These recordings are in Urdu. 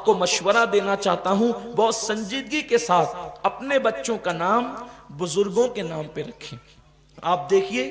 کو مشورہ دینا چاہتا ہوں بہت سنجیدگی کے ساتھ اپنے بچوں کا نام بزرگوں کے نام پہ رکھیں۔ آپ دیکھیے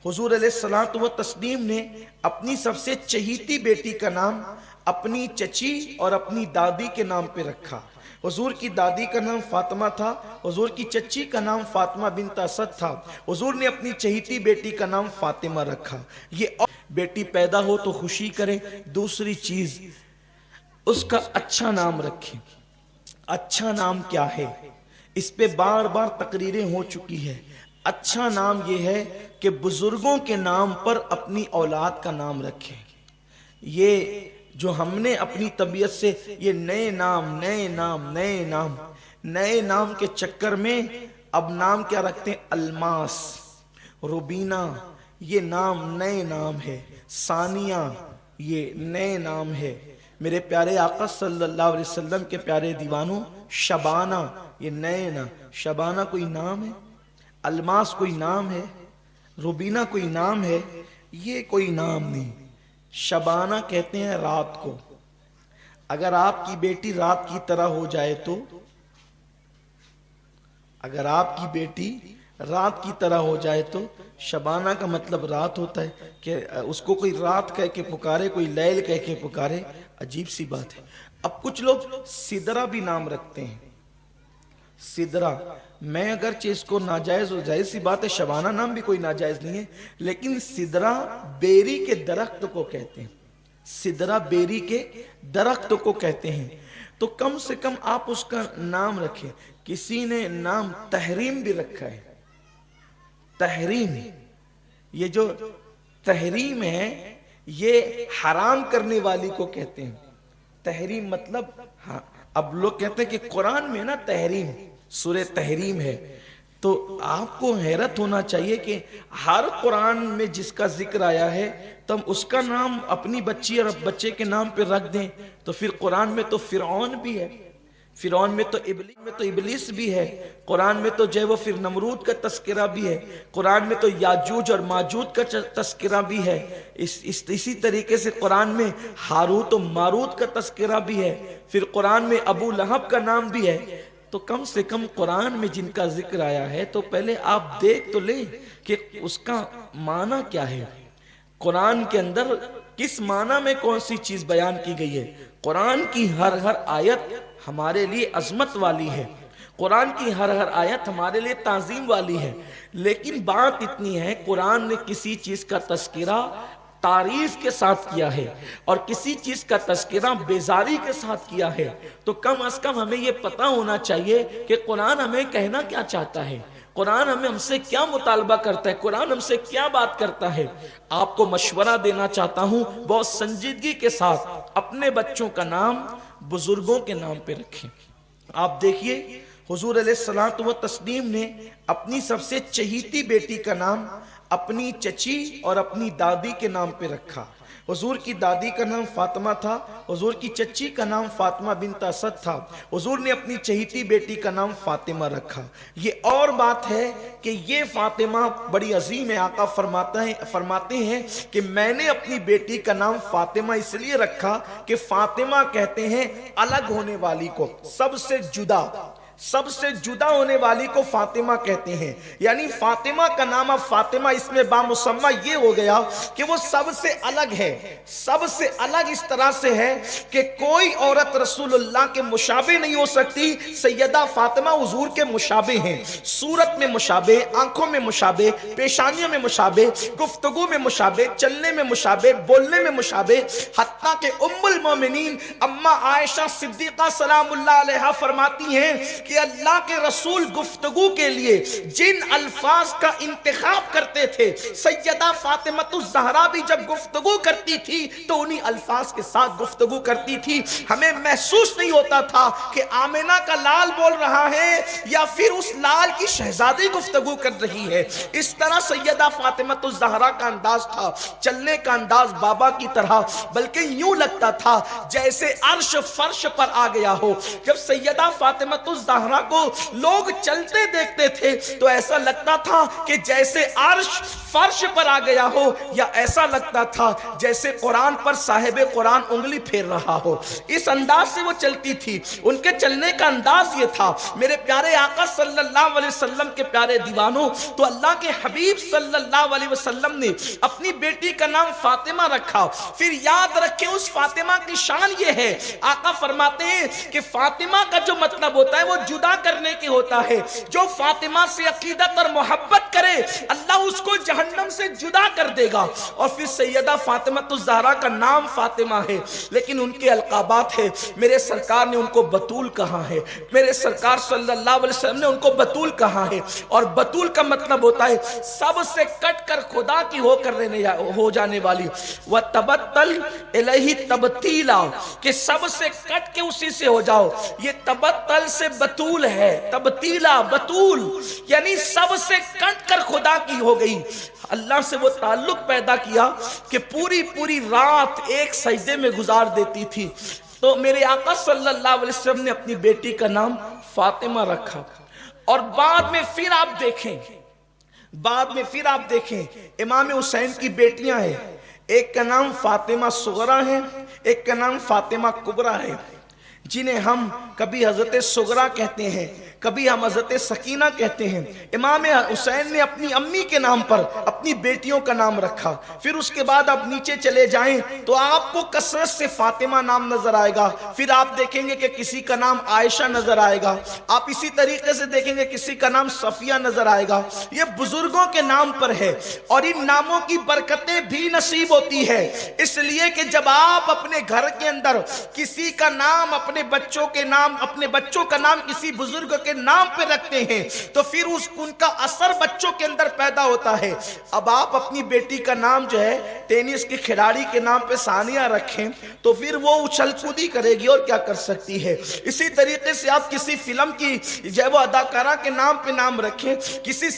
حضور علیہ الصلوۃ والتسلیم نے اپنی سب سے چہیتی بیٹی کا نام اپنی چچی اور اپنی دادی کے نام پہ رکھا۔ حضور کی دادی کا نام فاطمہ تھا، حضور کی چچی کا نام فاطمہ بنت اسد تھا، حضور نے اپنی چہیتی بیٹی کا نام فاطمہ رکھا۔ یہ بیٹی پیدا ہو تو خوشی کرے، دوسری چیز اس کا اچھا نام رکھیں۔ اچھا نام کیا ہے؟ اس پہ بار بار تقریریں ہو چکی ہے۔ اچھا نام یہ ہے کہ بزرگوں کے نام پر اپنی اولاد کا نام رکھیں۔ یہ جو ہم نے اپنی طبیعت سے یہ نئے نام کے چکر میں اب نام کیا رکھتے ہیں؟ الماس، روبینہ، یہ نئے نام ہے۔ ثانیہ، یہ نئے نام ہے۔ میرے پیارے آقا صلی اللہ علیہ وسلم کے پیارے دیوانوں، شبانہ، یہ نئے نام۔ شبانہ کوئی نام ہے؟ الماس کوئی نام ہے؟ روبینہ کوئی نام ہے؟ یہ کوئی نام نہیں۔ شبانہ کہتے ہیں رات کو۔ اگر آپ کی بیٹی رات کی طرح ہو جائے تو، اگر آپ کی بیٹی رات کی طرح ہو جائے تو شبانہ کا مطلب رات ہوتا ہے کہ اس کو کوئی رات کہہ کے پکارے، کوئی لیل کہہ کے پکارے، عجیب سی بات ہے۔ اب کچھ لوگ سدرہ بھی نام رکھتے ہیں۔ سدرہ، میں اگرچہ اس کو ناجائز اور جائز سی بات ہے، شبانہ نام بھی کوئی ناجائز نہیں ہے، لیکن سدرہ بیری کے درخت کو کہتے ہیں۔ سدرہ بیری کے درخت کو کہتے ہیں، تو کم سے کم آپ اس کا نام رکھیں۔ کسی نے نام تحریم بھی رکھا ہے۔ تحریم، یہ جو تحریم ہے یہ حرام کرنے والی کو کہتے ہیں۔ تحریم مطلب، ہاں اب لوگ کہتے ہیں کہ قرآن میں نا تحریم، سورہ تحریم ہے، تو آپ کو حیرت ہونا چاہیے کہ ہر قرآن میں جس کا ذکر آیا ہے تم اس کا نام اپنی بچی اور بچے کے نام پہ رکھ دیں، تو پھر قرآن میں تو فرعون بھی ہے، فرعون میں تو ابلیس بھی ہے، قرآن میں تو جو ہے وہ پھر نمرود کا تذکرہ بھی ہے، قرآن میں تو یاجوج اور ماجوج کا تذکرہ بھی ہے، اسی طریقے سے قرآن میں ہاروت و ماروت کا تذکرہ بھی ہے، پھر قرآن میں ابو لہب کا نام بھی ہے۔ تو کم سے کم قرآن میں جن کا ذکر آیا ہے تو پہلے آپ دیکھ تو لیں کہ اس کا معنی کیا ہے، قرآن کے اندر کس معنی میں کون سی چیز بیان کی گئی ہے۔ قرآن کی ہر آیت ہمارے لیے عظمت والی ہے، قرآن کی ہر آیت ہمارے لیے تعظیم والی ہے، لیکن بات اتنی ہے قرآن نے کسی چیز کا تذکرہ تعریف کے ساتھ کیا ہے اور کسی چیز کا تذکرہ بیزاری کے ساتھ کیا ہے، تو کم از کم ہمیں یہ پتہ ہونا چاہیے کہ قرآن ہمیں کہنا کیا چاہتا ہے، قرآن ہم سے کیا مطالبہ کرتا ہے، قرآن ہم سے کیا بات کرتا ہے۔ آپ کو مشورہ دینا چاہتا ہوں بہت سنجیدگی کے ساتھ اپنے بچوں کا نام بزرگوں کے نام پہ رکھیں۔ آپ دیکھیے حضور علیہ الصلوۃ والتسلیم نے اپنی سب سے چہیتی بیٹی کا نام اپنی چچی اور اپنی دادی کے نام پہ رکھا۔ حضور کی دادی کا نام فاطمہ تھا، حضور کی چچی کا نام فاطمہ بنت اسد تھا، حضور نے اپنی چہیتی بیٹی کا نام فاطمہ رکھا۔ یہ اور بات ہے کہ یہ فاطمہ بڑی عظیم ہے، آقا فرماتے ہیں کہ میں نے اپنی بیٹی کا نام فاطمہ اس لیے رکھا کہ فاطمہ کہتے ہیں الگ ہونے والی کو، سب سے جدا ہونے والی کو فاطمہ کہتے ہیں، یعنی فاطمہ کا نام اب فاطمہ اس میں بامسمہ یہ ہو گیا کہ وہ سب سے الگ ہے، سب سے الگ اس طرح سے ہے کہ کوئی عورت رسول اللہ کے مشابہ نہیں ہو سکتی۔ سیدہ فاطمہ حضور کے مشابہ ہیں، صورت میں مشابہ، آنکھوں میں مشابہ، پیشانیوں میں مشابہ، گفتگو میں مشابہ، چلنے میں مشابہ، بولنے میں مشابہ، حتیٰ کہ ام المومنین اما عائشہ صدیقہ سلام اللہ علیہا فرماتی ہیں کہ اللہ کے رسول گفتگو کے لیے جن الفاظ کا انتخاب کرتے تھے، سیدہ فاطمہ الزہرا بھی جب گفتگو کرتی تھی تو انہی الفاظ کے ساتھ گفتگو کرتی تھی۔ ہمیں محسوس نہیں ہوتا تھا کہ آمنہ کا لال بول رہا ہے یا پھر اس لال کی شہزادی گفتگو کر رہی ہے۔ اس طرح سیدہ فاطمہ الزہرا کا انداز تھا، چلنے کا انداز بابا کی طرح، بلکہ یوں لگتا تھا جیسے عرش فرش پر آ گیا ہو۔ جب سیدہ فاطمہ الزہرا زہرا کو لوگ چلتے دیکھتے تھے تو ایسا لگتا تھا کہ جیسے عرش فرش پر آ گیا ہو، یا ایسا لگتا تھا جیسے قرآن پر صاحب قرآن انگلی پھیر رہا ہو۔ اس انداز سے وہ چلتی تھی، ان کے چلنے کا انداز یہ تھا۔ میرے پیارے آقا صلی اللہ علیہ وسلم کے پیارے دیوانوں، تو اللہ کے حبیب صلی اللہ علیہ وسلم نے اپنی بیٹی کا نام فاطمہ رکھا۔ پھر یاد رکھیں اس فاطمہ کی شان یہ ہے، آقا فرماتے ہیں کہ فاطمہ کا جو مطلب ہوتا ہے وہ جدا کرنے کی ہوتا ہے۔ جو فاطمہ سے عقیدت اور محبت کرے اللہ اس کو جہنم سے جدا کر دے گا۔ اور پھر سیدہ فاطمہ الزہرا کا نام فاطمہ ہے، لیکن ان کے القابات ہے۔ میرے سرکار نے ان کو بطول کہا ہے، میرے سرکار صلی اللہ علیہ وسلم نے ان کو بطول کہا ہے، اور بطول کا مطلب ہوتا ہے سب سے کٹ کر خدا کی ہو جانے والی۔ وَتَبَتَّلْ إِلَيْهِ تَبْتِيلًا، کہ سب سے کٹ کے اسی سے ہو جاؤ۔ یہ تبتل سے بطول ہے، تبتیلا بطول یعنی سب سے کٹ کر خدا کی ہو گئی۔ اللہ سے وہ تعلق پیدا کیا کہ پوری پوری رات ایک سجدے میں گزار دیتی تھی۔ تو میرے آقا صلی اللہ علیہ وسلم نے اپنی بیٹی کا نام فاطمہ رکھا۔ اور بعد میں پھر آپ دیکھیں امام حسین کی بیٹیاں ہیں، ایک کا نام فاطمہ صغرا ہے، ایک کا نام فاطمہ کبریٰ ہے، جنہیں ہم کبھی حضرت صغرا کہتے ہیں، کبھی ہم حضرت سکینہ کہتے ہیں۔ امام حسین نے اپنی امی کے نام پر اپنی بیٹیوں کا نام رکھا۔ پھر اس کے بعد آپ نیچے چلے جائیں تو آپ کو کثرت سے فاطمہ نام نظر آئے گا۔ پھر آپ دیکھیں گے کہ کسی کا نام عائشہ نظر آئے گا، آپ اسی طریقے سے دیکھیں گے کسی کا نام صفیہ نظر آئے گا۔ یہ بزرگوں کے نام پر ہے، اور ان ناموں کی برکتیں بھی نصیب ہوتی ہے، اس لیے کہ جب آپ اپنے گھر کے اندر کسی کا نام اپنے بچوں کا نام کسی بزرگ کے نام پہ رکھتے ہیں تو پھر ان کا اثر بچوں کے اندر پیدا ہوتا ہے۔ اب آپ اپنی بیٹی کا نام جو ہے ٹینس کی کھلاڑی کے نام پہ ثانیہ رکھیں تو پھر وہ اچھل کودی کرے گی اور کیا کر سکتی ہے۔ اسی طریقے سے آپ کسی فلم کی جو ہے وہ اداکارہ کے نام پہ نام رکھیں،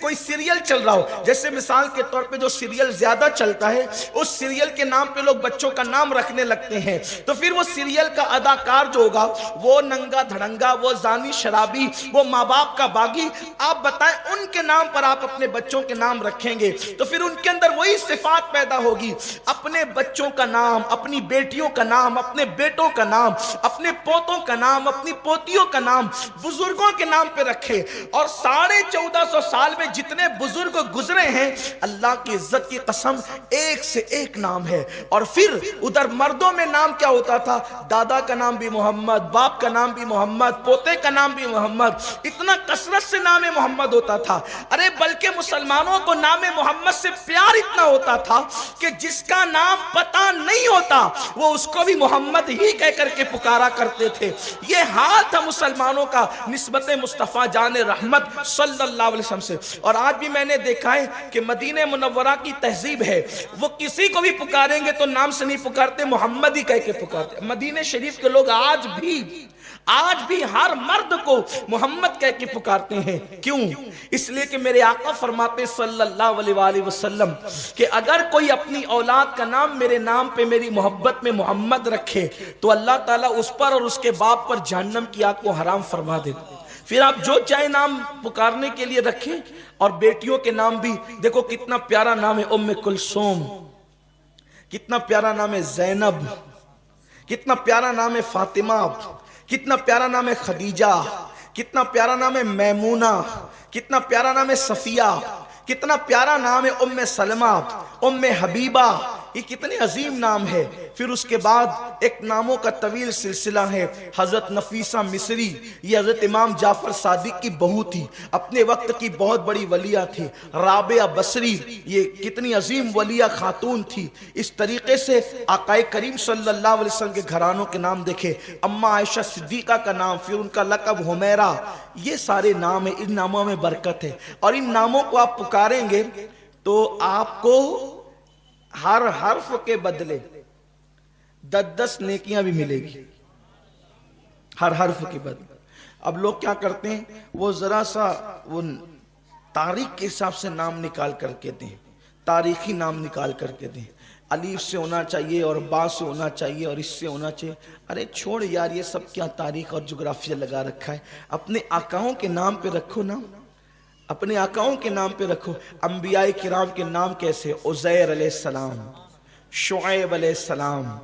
کوئی سیریل چل رہا ہو، جیسے مثال کے طور پہ جو سیریل زیادہ چلتا ہے اس سیریل کے نام پہ لوگ بچوں کا نام رکھنے لگتے ہیں، تو پھر وہ سیریل کا اداکار جو ہوگا وہ ننگا دھڑنگا، وہ زانی شرابی، وہ ماں باپ کا باغی، آپ بتائیں ان کے نام پر آپ اپنے بچوں کے نام رکھیں گے تو پھر ان کے اندر وہی صفات پیدا ہوگی۔ اپنے بچوں کا نام، اپنی بیٹیوں کا نام، اپنے بیٹوں کا نام، اپنے پوتوں کا نام، اپنی پوتیوں کا نام بزرگوں کے نام پہ رکھے۔ اور 1450 سال میں جتنے بزرگ گزرے ہیں اللہ کی عزت کی قسم ایک سے ایک نام ہے۔ اور پھر ادھر مردوں میں نام کیا ہوتا تھا، دادا کا نام بھی محمد، باپ کا نام بھی محمد، پوتے کا نام بھی محمد، اتنا کثرت سے نام محمد ہوتا تھا۔ ارے بلکہ مسلمانوں کو نام محمد سے پیار اتنا ہوتا تھا کہ جس کا نام پتہ نہیں ہوتا وہ اس کو بھی محمد ہی کہہ کر کے پکارا کرتے تھے۔ یہ حال تھا مسلمانوں کا نسبت مصطفیٰ جان رحمت صلی اللہ علیہ وسلم سے۔ اور آج بھی میں نے دیکھا ہے کہ مدینہ منورہ کی تہذیب ہے، وہ کسی کو بھی پکاریں گے تو نام سے نہیں پکارتے، محمد ہی کہہ کے پکارتے۔ مدینہ شریف کے لوگ آج بھی ہر مرد کو محمد کہہ کے پکارتے ہیں۔ کیوں؟ اس لیے کہ میرے آقا فرماتے صلی اللہ علیہ وآلہ وسلم کہ اگر کوئی اپنی اولاد کا نام میرے نام پہ میری محبت میں محمد رکھے تو اللہ تعالیٰ اس پر اور اس کے باپ پر جہنم کی آگ کو حرام فرما دے۔ پھر آپ جو چاہے نام پکارنے کے لیے رکھیں۔ اور بیٹیوں کے نام بھی دیکھو کتنا پیارا نام ہے، ام کلثوم، کتنا پیارا نام ہے زینب، کتنا پیارا نام ہے فاطمہ، کتنا پیارا نام ہے خدیجہ، کتنا پیارا نام ہے میمونہ، کتنا پیارا نام ہے صفیہ، کتنا پیارا نام ہے ام سلمہ، ام حبیبہ، یہ کتنے عظیم نام ہے۔ پھر اس کے بعد ایک ناموں کا طویل سلسلہ ہے، حضرت نفیسہ مصری، یہ حضرت امام جعفر صادق کی بہو تھی، اپنے وقت کی بہت بڑی ولیہ تھی۔ رابعہ بصری، یہ کتنی عظیم ولیہ خاتون تھی۔ اس طریقے سے آقا کریم صلی اللہ علیہ وسلم کے گھرانوں کے نام دیکھے، اماں عائشہ صدیقہ کا نام، پھر ان کا لقب حمیرہ، یہ سارے نام ہیں، ان ناموں میں برکت ہے۔ اور ان ناموں کو آپ پکاریں گے تو آپ کو ہر حرف کے بدلے 10 نیکیاں بھی ملے گی، ہر حرف کے بدلے۔ اب لوگ کیا کرتے ہیں، وہ ذرا سا وہ تاریخ کے حساب سے نام نکال کر کے دیں، تاریخی نام نکال کر کے دیں۔ الف سے ہونا چاہیے اور با سے ہونا چاہیے اور اس سے ہونا چاہیے. ارے چھوڑ یار یہ سب کیا تاریخ اور جغرافیہ لگا رکھا ہے. اپنے آقاؤں کے نام پہ رکھو نا, اپنے آقاؤں کے نام پہ رکھو. انبیاء کرام کے نام کیسے؟ عزیر علیہ السلام, شعیب علیہ السلام,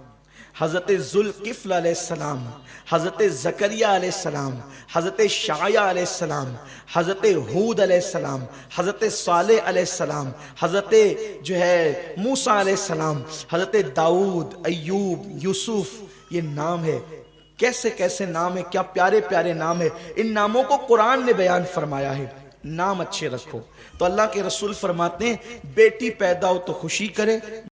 حضرت ذوالکفل علیہ السلام, حضرت زکریا علیہ السلام, حضرت شعیہ علیہ السلام, حضرت ہود علیہ السلام, حضرت صالح علیہ السلام, حضرت جو ہے موسیٰ علیہ السلام, حضرت داؤد, ایوب, یوسف. یہ نام ہے, کیسے کیسے نام ہے, کیا پیارے پیارے نام ہے. ان ناموں کو قرآن نے بیان فرمایا ہے. نام اچھے رکھو. تو اللہ کے رسول فرماتے ہیں بیٹی پیدا ہو تو خوشی کرے,